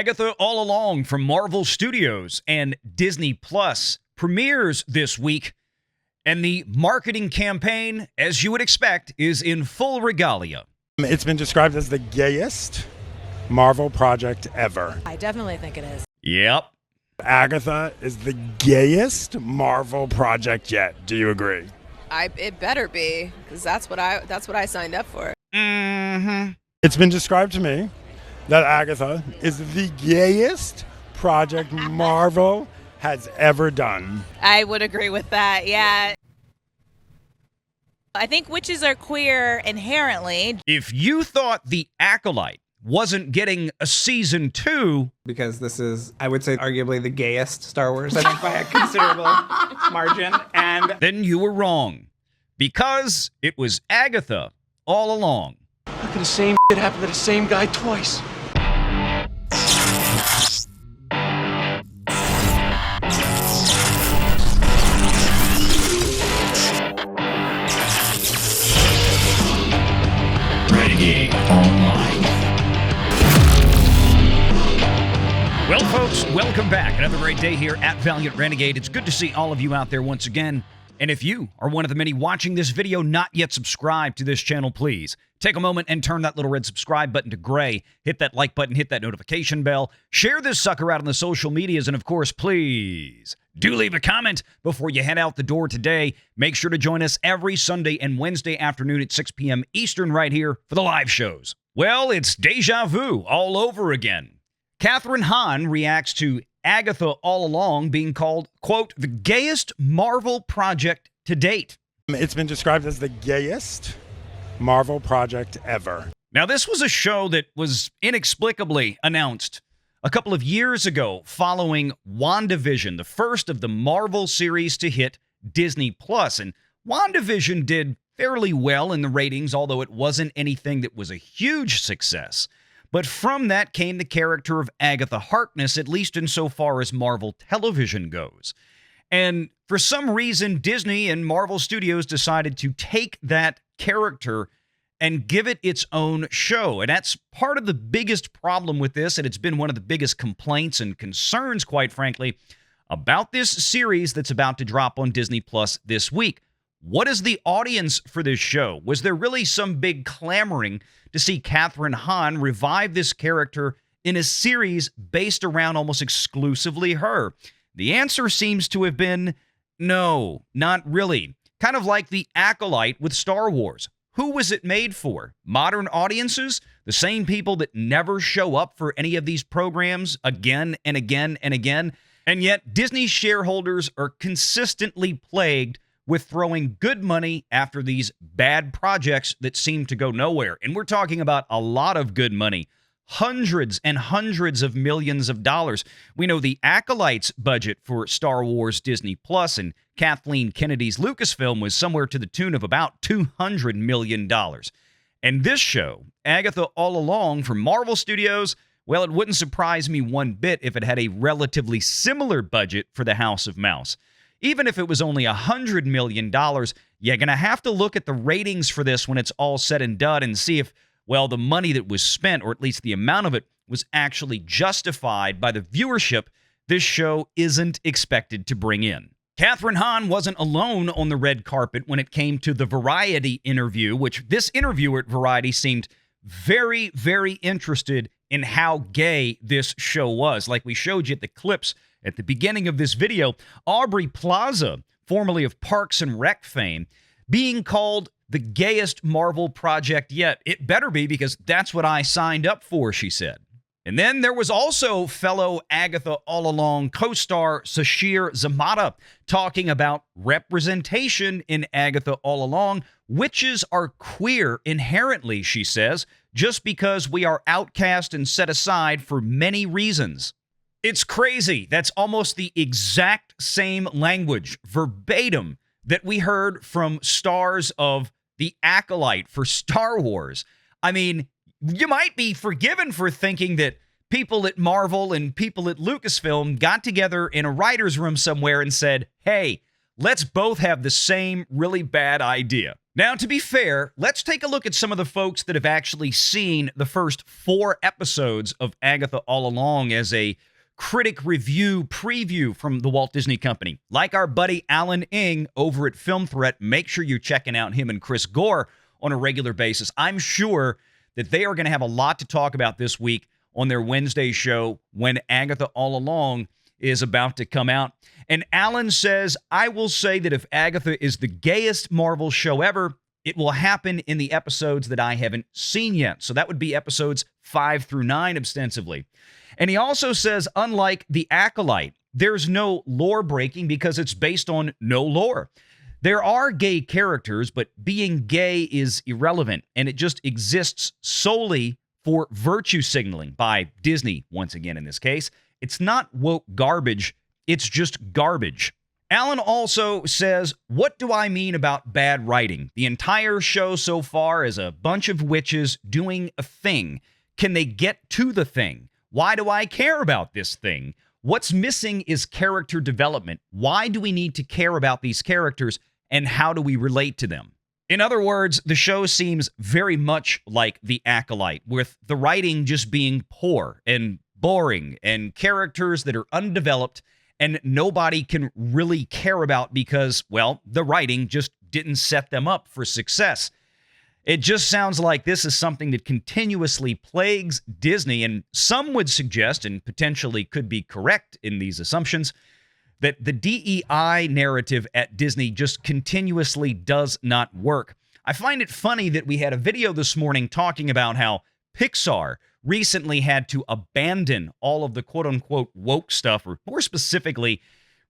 Agatha All Along from Marvel Studios and Disney Plus premieres this week, and the marketing campaign, as you would expect, is in full regalia. It's been described as the gayest Marvel project ever. I definitely think it is. Yep. Agatha is the gayest Marvel project yet. Do you agree? It better be, because that's what I signed up for. Mm-hmm. It's been described to me that Agatha is the gayest project Marvel has ever done. I would agree with that, yeah. I think witches are queer inherently. If you thought The Acolyte wasn't getting a season 2, because this is, I would say, arguably the gayest Star Wars, I think, by a considerable margin, and then you were wrong, because it was Agatha all along. How can the same shit happen to the same guy twice? Renegade Online. Well, folks, welcome back. Another great day here at Valiant Renegade. It's good to see all of you out there once again. And if you are one of the many watching this video not yet subscribed to this channel, please take a moment and turn that little red subscribe button to gray. Hit that like button, hit that notification bell. Share this sucker out on the social medias. And of course, please do leave a comment before you head out the door today. Make sure to join us every Sunday and Wednesday afternoon at 6 p.m. Eastern right here for the live shows. Well, it's deja vu all over again. Kathryn Hahn reacts to Agatha All Along being called, quote, the gayest Marvel project to date. It's been described as the gayest Marvel project ever. Now, this was a show that was inexplicably announced a couple of years ago following WandaVision, the first of the Marvel series to hit Disney Plus. And WandaVision did fairly well in the ratings, although it wasn't anything that was a huge success. But from that came the character of Agatha Harkness, at least insofar as Marvel Television goes. And for some reason, Disney and Marvel Studios decided to take that character and give it its own show. And that's part of the biggest problem with this, and it's been one of the biggest complaints and concerns, quite frankly, about this series that's about to drop on Disney Plus this week. What is the audience for this show? Was there really some big clamoring to see Kathryn Hahn revive this character in a series based around almost exclusively her? The answer seems to have been no, not really. Kind of like The Acolyte with Star Wars. Who was it made for? Modern audiences? The same people that never show up for any of these programs again and again and again? And yet Disney shareholders are consistently plagued with throwing good money after these bad projects that seem to go nowhere. And we're talking about a lot of good money. Hundreds and hundreds of millions of dollars. We know the Acolyte's budget for Star Wars Disney Plus and Kathleen Kennedy's Lucasfilm was somewhere to the tune of about $200 million. And this show, Agatha All Along from Marvel Studios, well, it wouldn't surprise me one bit if it had a relatively similar budget for the House of Mouse. Even if it was only $100 million, you're going to have to look at the ratings for this when it's all said and done and see if, well, the money that was spent, or at least the amount of it, was actually justified by the viewership this show isn't expected to bring in. Kathryn Hahn wasn't alone on the red carpet when it came to the Variety interview, which this interviewer at Variety seemed very, very interested in how gay this show was. Like we showed you at the clips at the beginning of this video, Aubrey Plaza, formerly of Parks and Rec fame, being called the gayest Marvel project yet. It better be, because that's what I signed up for, she said. And then there was also fellow Agatha All Along co-star Sashir Zamata talking about representation in Agatha All Along. Witches are queer inherently, she says, just because we are outcast and set aside for many reasons. It's crazy. That's almost the exact same language, verbatim, that we heard from stars of The Acolyte for Star Wars. I mean, you might be forgiven for thinking that people at Marvel and people at Lucasfilm got together in a writer's room somewhere and said, hey, let's both have the same really bad idea. Now, to be fair, let's take a look at some of the folks that have actually seen the first 4 episodes of Agatha All Along as a critic review preview from the Walt Disney Company. Like our buddy Alan Ng over at Film Threat, make sure you're checking out him and Chris Gore on a regular basis. I'm sure that they are going to have a lot to talk about this week on their Wednesday show when Agatha All Along is about to come out. And Alan says, I will say that if Agatha is the gayest Marvel show ever, it will happen in the episodes that I haven't seen yet. So that would be episodes 5 through 9 ostensibly. And he also says, unlike The Acolyte, there's no lore breaking because it's based on no lore. There are gay characters, but being gay is irrelevant, and it just exists solely for virtue signaling by Disney, once again in this case. It's not woke garbage, it's just garbage. Alan also says, what do I mean about bad writing? The entire show so far is a bunch of witches doing a thing. Can they get to the thing? Why do I care about this thing? What's missing is character development. Why do we need to care about these characters, and how do we relate to them? In other words, the show seems very much like The Acolyte, with the writing just being poor and boring and characters that are undeveloped and nobody can really care about because, well, the writing just didn't set them up for success. It just sounds like this is something that continuously plagues Disney, and some would suggest, and potentially could be correct in these assumptions, that the DEI narrative at Disney just continuously does not work. I find it funny that we had a video this morning talking about how Pixar recently had to abandon all of the quote-unquote woke stuff, or more specifically,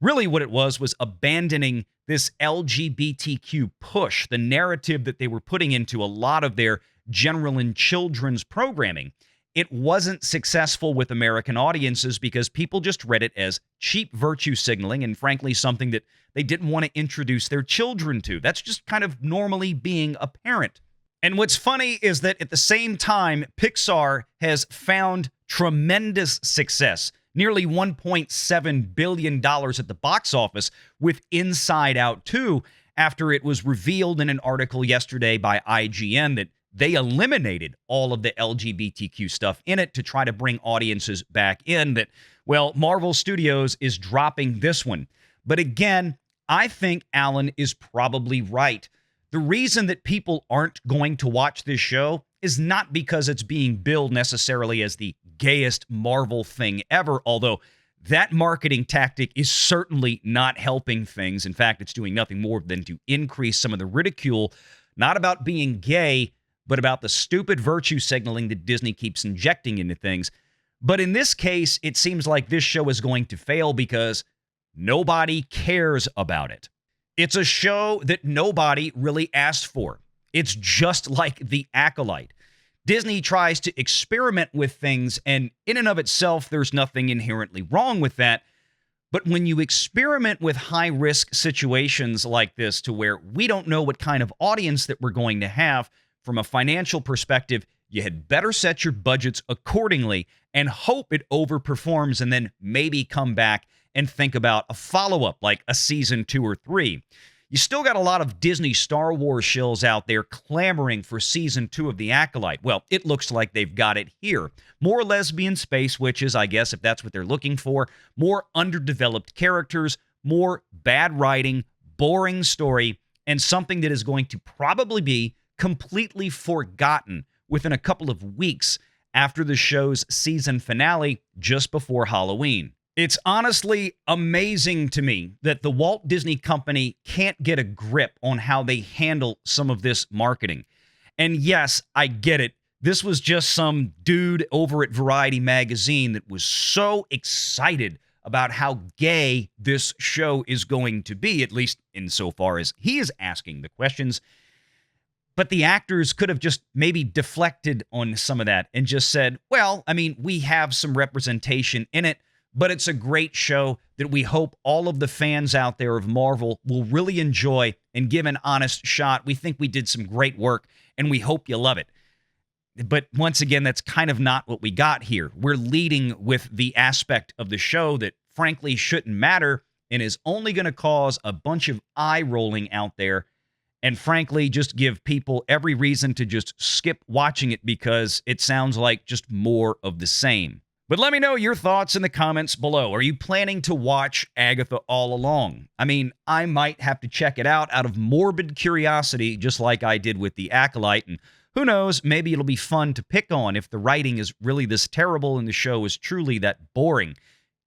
really what it was abandoning this LGBTQ push, the narrative that they were putting into a lot of their general and children's programming. It wasn't successful with American audiences because people just read it as cheap virtue signaling and, frankly, something that they didn't want to introduce their children to. That's just kind of normally being a parent. And what's funny is that at the same time, Pixar has found tremendous success, nearly $1.7 billion at the box office with Inside Out 2, after it was revealed in an article yesterday by IGN that they eliminated all of the LGBTQ stuff in it to try to bring audiences back in, that, well, Marvel Studios is dropping this one. But again, I think Alan is probably right. The reason that people aren't going to watch this show is not because it's being billed necessarily as the gayest Marvel thing ever, although that marketing tactic is certainly not helping things. In fact, it's doing nothing more than to increase some of the ridicule, not about being gay, but about the stupid virtue signaling that Disney keeps injecting into things. But in this case, it seems like this show is going to fail because nobody cares about it. It's a show that nobody really asked for. It's just like The Acolyte. Disney tries to experiment with things, and in and of itself, there's nothing inherently wrong with that. But when you experiment with high-risk situations like this to where we don't know what kind of audience that we're going to have from a financial perspective, you had better set your budgets accordingly and hope it overperforms, and then maybe come back and think about a follow-up like a season 2 or 3. You still got a lot of Disney Star Wars shills out there clamoring for season 2 of The Acolyte. Well, it looks like they've got it here. More lesbian space witches, I guess, if that's what they're looking for. More underdeveloped characters, more bad writing, boring story, and something that is going to probably be completely forgotten within a couple of weeks after the show's season finale just before Halloween. It's honestly amazing to me that the Walt Disney Company can't get a grip on how they handle some of this marketing. And yes, I get it. This was just some dude over at Variety magazine that was so excited about how gay this show is going to be, at least insofar as he is asking the questions. But the actors could have just maybe deflected on some of that and just said, well, I mean, we have some representation in it, but it's a great show that we hope all of the fans out there of Marvel will really enjoy and give an honest shot. We think we did some great work, and we hope you love it. But once again, that's kind of not what we got here. We're leading with the aspect of the show that frankly shouldn't matter and is only going to cause a bunch of eye rolling out there. and frankly, just give people every reason to just skip watching it because it sounds like just more of the same. But let me know your thoughts in the comments below. Are you planning to watch Agatha all along? I mean, I might have to check it out of morbid curiosity, just like I did with The Acolyte, and who knows, maybe it'll be fun to pick on if the writing is really this terrible and the show is truly that boring.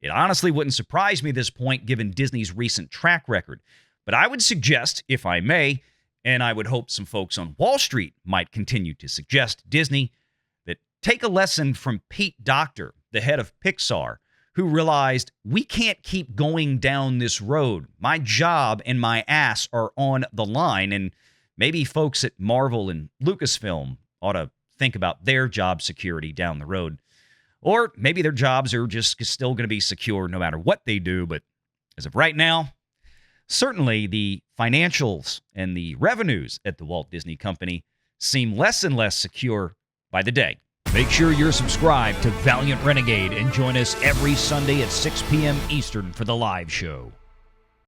It honestly wouldn't surprise me at this point given Disney's recent track record. But I would suggest, if I may, and I would hope some folks on Wall Street might continue to suggest Disney, that take a lesson from Pete Docter, the head of Pixar, who realized we can't keep going down this road. My job and my ass are on the line, and maybe folks at Marvel and Lucasfilm ought to think about their job security down the road. Or maybe their jobs are just still going to be secure no matter what they do, but as of right now, certainly the financials and the revenues at the Walt Disney Company seem less and less secure by the day. Make sure you're subscribed to Valiant Renegade and join us every Sunday at 6 p.m. Eastern for the live show.